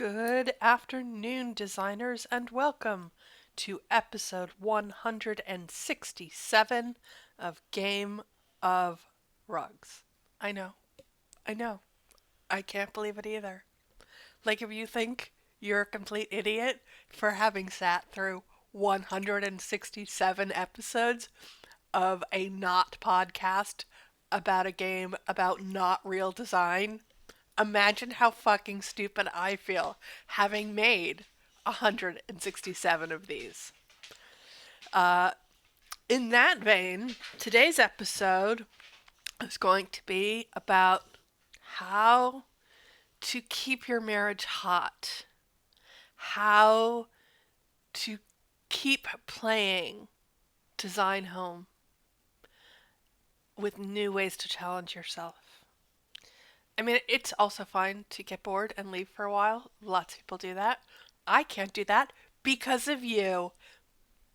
Good afternoon, designers, and welcome to episode 167 of Game of Rugs. I know, I know, I can't believe it either. Like, if you think you're a complete idiot for having sat through 167 episodes of a not podcast about a game about not real design, imagine how fucking stupid I feel having made 167 of these. In that vein, today's episode is going to be about how to keep your marriage hot, how to keep playing Design Home with new ways to challenge yourself. I mean, it's also fine to get bored and leave for a while. Lots of people do that. I can't do that because of you.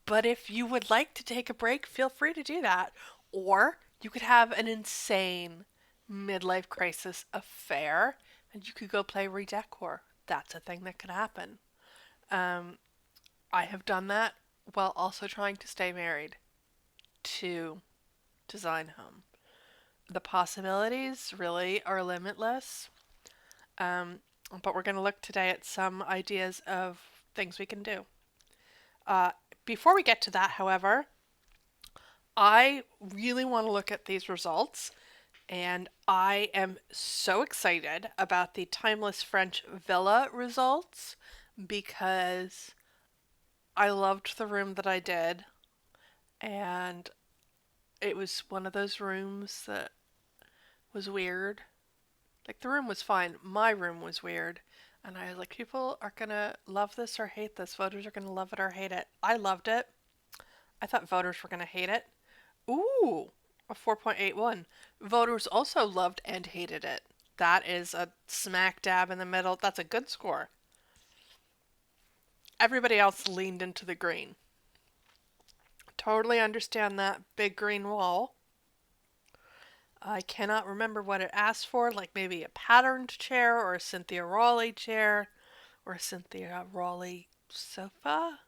But if you would like to take a break, feel free to do that. Or you could have an insane midlife crisis affair and you could go play Redecor. That's a thing that could happen. I have done that while also trying to stay married to Design Home. The possibilities really are limitless. But we're going to look today at some ideas of things we can do. Before we get to that, however, I really want to look at these results, and I am so excited about the Timeless French Villa results because I loved the room that I did, and it was one of those rooms that was weird. Like, the room was fine. My room was weird. And I was like, people are going to love this or hate this. Voters are going to love it or hate it. I loved it. I thought voters were going to hate it. Ooh, a 4.81. Voters also loved and hated it. That is a smack dab in the middle. That's a good score. Everybody else leaned into the green. Totally understand that big green wall. I cannot remember what it asked for, like maybe a patterned chair or a Cynthia Rowley chair or a Cynthia Rowley sofa.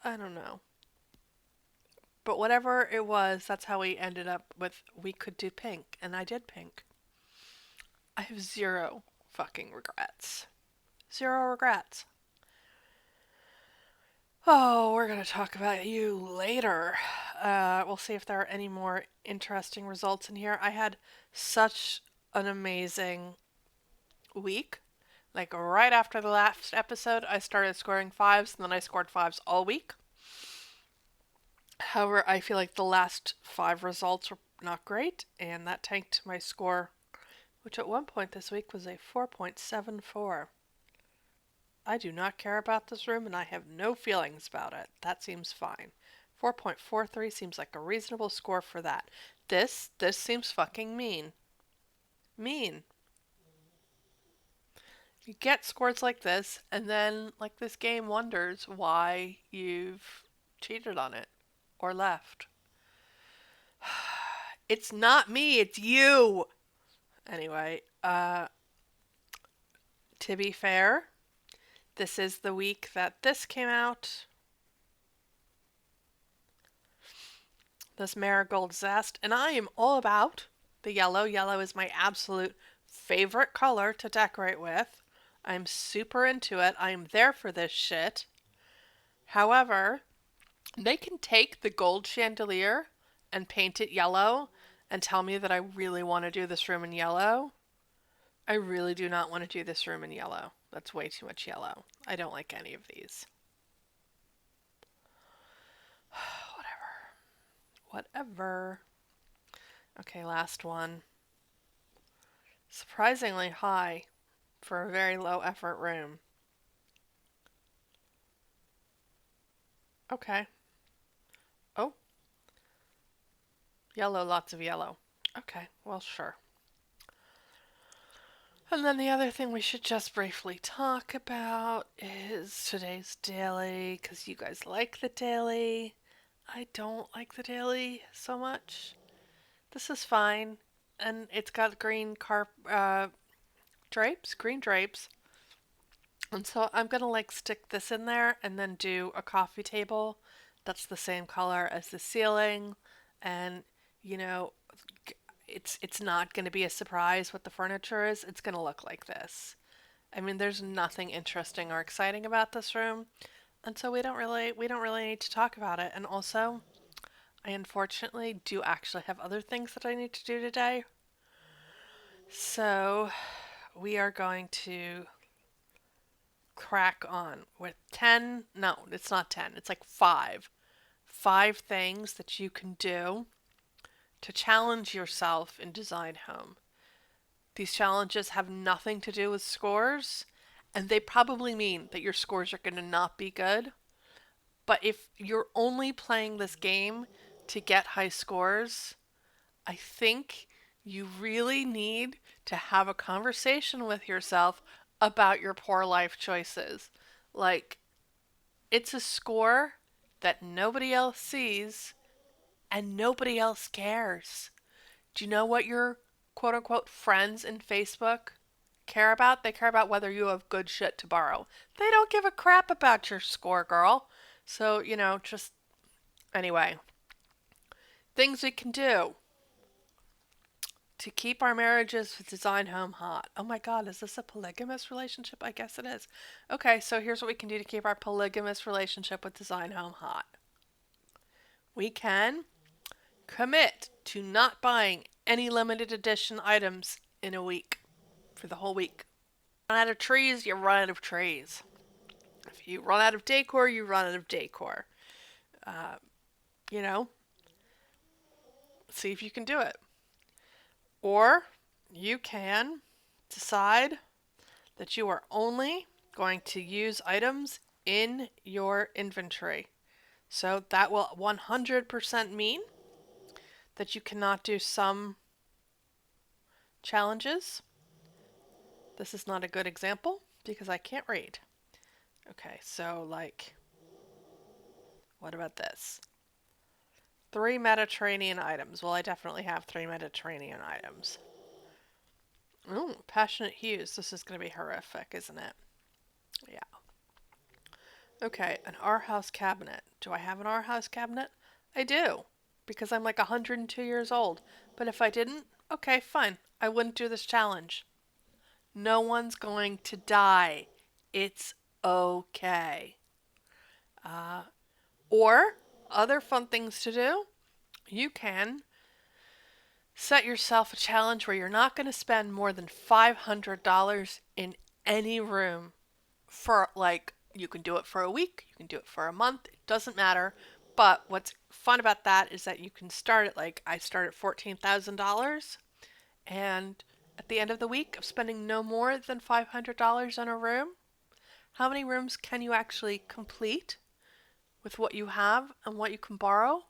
I don't know. But whatever it was, that's how we ended up with we could do pink, and I did pink. I have zero fucking regrets. Zero regrets. Oh, we're going to talk about you later. We'll see if there are any more interesting results in here. I had such an amazing week. Like, right after the last episode, I started scoring fives, and then I scored fives all week. However, I feel like the last 5 results were not great, and that tanked my score, which at one point this week was a 4.74. I do not care about this room, and I have no feelings about it. That seems fine. 4.43 seems like a reasonable score for that. This seems fucking mean. Mean. You get scores like this, and then, like, this game wonders why you've cheated on it or left. It's not me, it's you! Anyway, to be fair, this is the week that this came out. This Marigold Zest, and I am all about the yellow. Yellow is my absolute favorite color to decorate with. I'm super into it. I am there for this shit. However, they can take the gold chandelier and paint it yellow and tell me that I really want to do this room in yellow. I really do not want to do this room in yellow. That's way too much yellow. I don't like any of these. Whatever. Okay, last one. Surprisingly high for a very low effort room. Okay. Oh. Yellow, lots of yellow. Okay, well, sure. And then the other thing we should just briefly talk about is today's daily, because you guys like the daily. I don't like the daily so much. This is fine, and it's got green green drapes. And so I'm gonna like stick this in there and then do a coffee table that's the same color as the ceiling. And you know, it's not gonna be a surprise what the furniture is. It's gonna look like this. I mean, there's nothing interesting or exciting about this room, and so we don't really need to talk about it. And also, I unfortunately do actually have other things that I need to do today. So, we are going to crack on with 10. No, it's not 10. It's like 5. 5 things that you can do to challenge yourself in Design Home. These challenges have nothing to do with scores, and they probably mean that your scores are going to not be good. But if you're only playing this game to get high scores, I think you really need to have a conversation with yourself about your poor life choices. Like, it's a score that nobody else sees and nobody else cares. Do you know what your quote unquote friends in Facebook care about? They care about whether you have good shit to borrow. They don't give a crap about your score, girl. So, just anyway, things we can do to keep our marriages with Design Home hot. Oh my god, is this a polygamous relationship? I guess it is. Okay, so here's what we can do to keep our polygamous relationship with Design Home hot. We can commit to not buying any limited edition items in a week, for the whole week. Run out of trees, you run out of trees. If you run out of decor, you run out of decor. Uh, you know, see if you can do it. Or you can decide that you are only going to use items in your inventory. So that will 100% mean that you cannot do some challenges. This is not a good example because I can't read. Okay, so like, what about this? 3 Mediterranean items. Well, I definitely have 3 Mediterranean items. Ooh, passionate hues. This is going to be horrific, isn't it? Yeah. Okay, an R house cabinet. Do I have an R house cabinet? I do, because I'm like 102 years old. But if I didn't, okay, fine. I wouldn't do this challenge. No one's going to die. It's okay. Or, other fun things to do, you can set yourself a challenge where you're not going to spend more than $500 in any room for like, you can do it for a week, you can do it for a month, it doesn't matter. But what's fun about that is that you can start at, like, I start at $14,000, and at the end of the week of spending no more than $500 on a room, how many rooms can you actually complete with what you have and what you can borrow,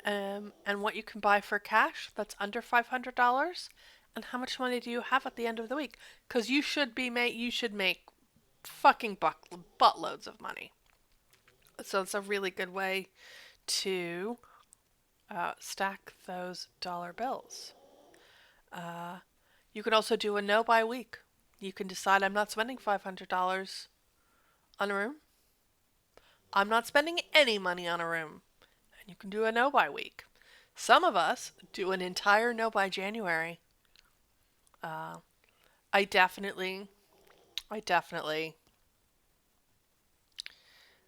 and what you can buy for cash that's under $500, and how much money do you have at the end of the week? Because you should make fucking buttloads of money. So it's a really good way to stack those dollar bills. You can also do a no buy week. You can decide, I'm not spending $500 on a room. I'm not spending any money on a room. And you can do a no buy week. Some of us do an entire no buy January. Uh, I definitely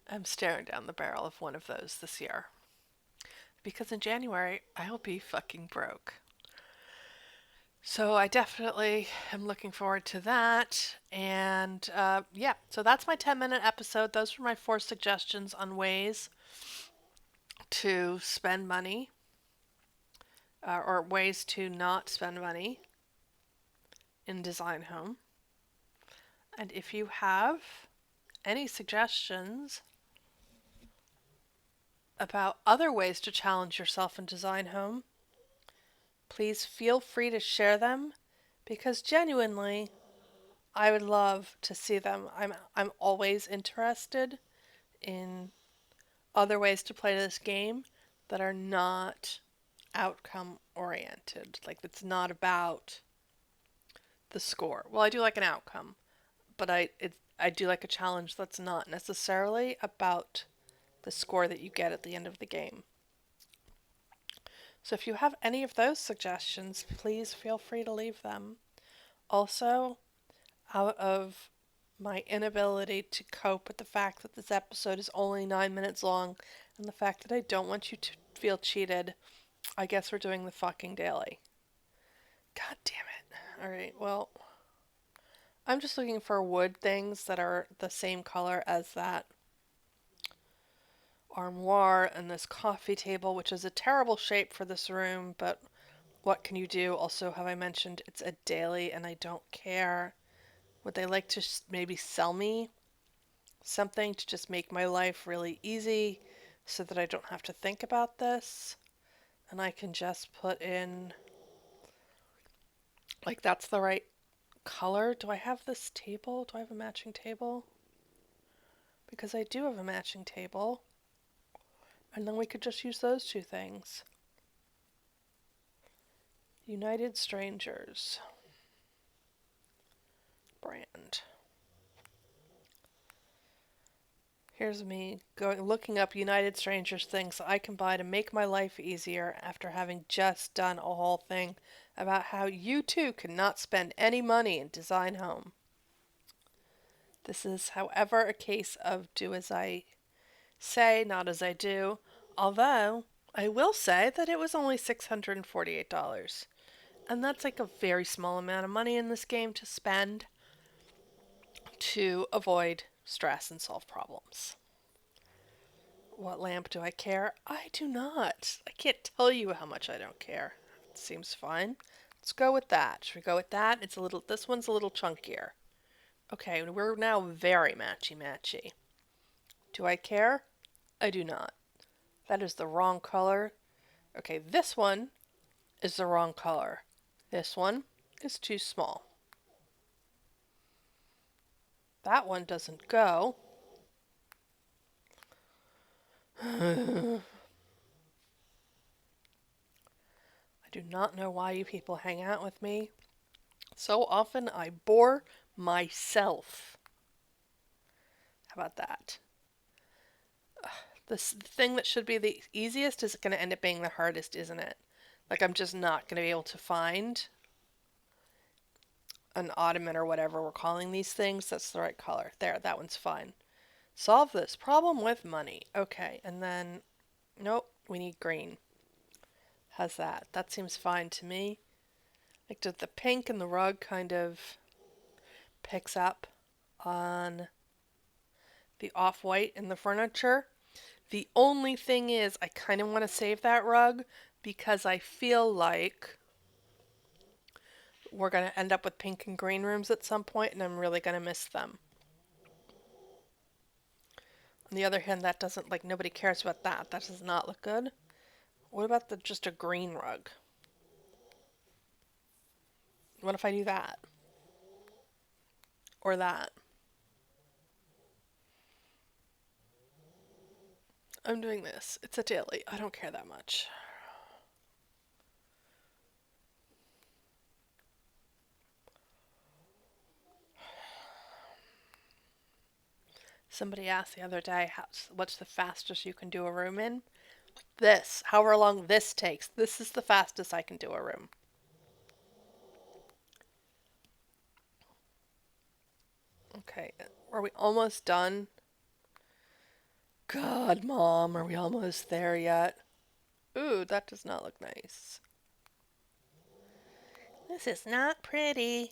am staring down the barrel of one of those this year. Because in January, I'll be fucking broke. So I definitely am looking forward to that. And yeah, so that's my 10-minute episode. Those were my 4 suggestions on ways to spend money, or ways to not spend money in Design Home. And if you have any suggestions about other ways to challenge yourself in Design Home, please feel free to share them, because genuinely I would love to see them. I'm always interested in other ways to play this game that are not outcome oriented. Like, it's not about the score. Well, I do like an outcome, but I do like a challenge that's not necessarily about the score that you get at the end of the game. So if you have any of those suggestions, please feel free to leave them. Also, out of my inability to cope with the fact that this episode is only 9 minutes long and the fact that I don't want you to feel cheated, I guess we're doing the fucking daily. God damn it. Alright, well, I'm just looking for wood things that are the same color as that armoire and this coffee table, which is a terrible shape for this room, but what can you do? Also, have I mentioned it's a daily and I don't care? Would they like to maybe sell me something to just make my life really easy so that I don't have to think about this? And I can just put in, like, that's the right color. Do I have this table? Do I have a matching table? Because I do have a matching table. And then we could just use those two things. United Strangers brand. Here's me going looking up United Strangers things I can buy to make my life easier after having just done a whole thing about how you too cannot spend any money in design home. This is, however, a case of do as I say, not as I do, although I will say that it was only $648. And that's like a very small amount of money in this game to spend to avoid stress and solve problems. What lamp do I care? I do not. I can't tell you how much I don't care. It seems fine. Let's go with that. Should we go with that? This one's a little chunkier. Okay, we're now very matchy-matchy. Do I care? I do not. That is the wrong color. Okay, this one is the wrong color. This one is too small. That one doesn't go. I do not know why you people hang out with me. So often I bore myself. How about that? This thing that should be the easiest is going to end up being the hardest, isn't it? Like, I'm just not going to be able to find an ottoman or whatever we're calling these things. That's the right color. There, that one's fine. Solve this problem with money. Okay, and then, nope, we need green. How's that? That seems fine to me. Like, does the pink and the rug kind of picks up on the off-white in the furniture? The only thing is, I kind of want to save that rug because I feel like we're going to end up with pink and green rooms at some point, and I'm really going to miss them. On the other hand, that doesn't, like, nobody cares about that. That does not look good. What about just a green rug? What if I do that? Or that? I'm doing this. It's a daily. I don't care that much. Somebody asked the other day, what's the fastest you can do a room in? This. However long this takes. This is the fastest I can do a room. Okay. Are we almost done? God, Mom, are we almost there yet? Ooh, that does not look nice. This is not pretty.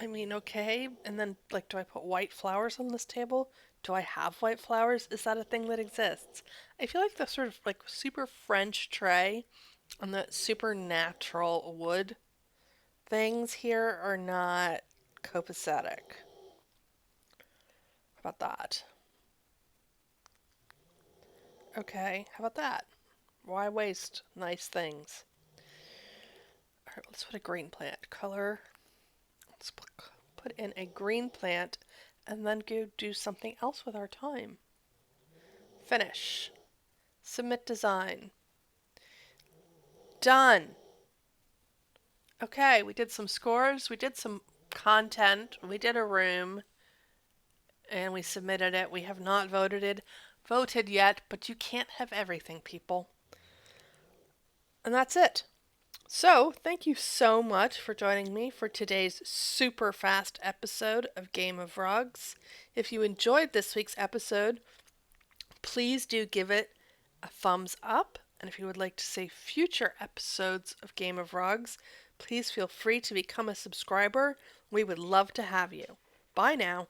I mean, okay. And then, like, do I put white flowers on this table? Do I have white flowers? Is that a thing that exists? I feel like the sort of, like, super French tray and the super natural wood things here are not copacetic. How about that? Okay, how about that? Why waste nice things? Alright, let's put a green plant. Color. Let's put in a green plant and then go do something else with our time. Finish. Submit design. Done. Okay, we did some scores. We did some content. We did a room and we submitted it. We have not voted yet, but you can't have everything, people. And that's it. So, thank you so much for joining me for today's super fast episode of Game of Rugs. If you enjoyed this week's episode, please do give it a thumbs up. And if you would like to see future episodes of Game of Rugs, please feel free to become a subscriber. We would love to have you. Bye now.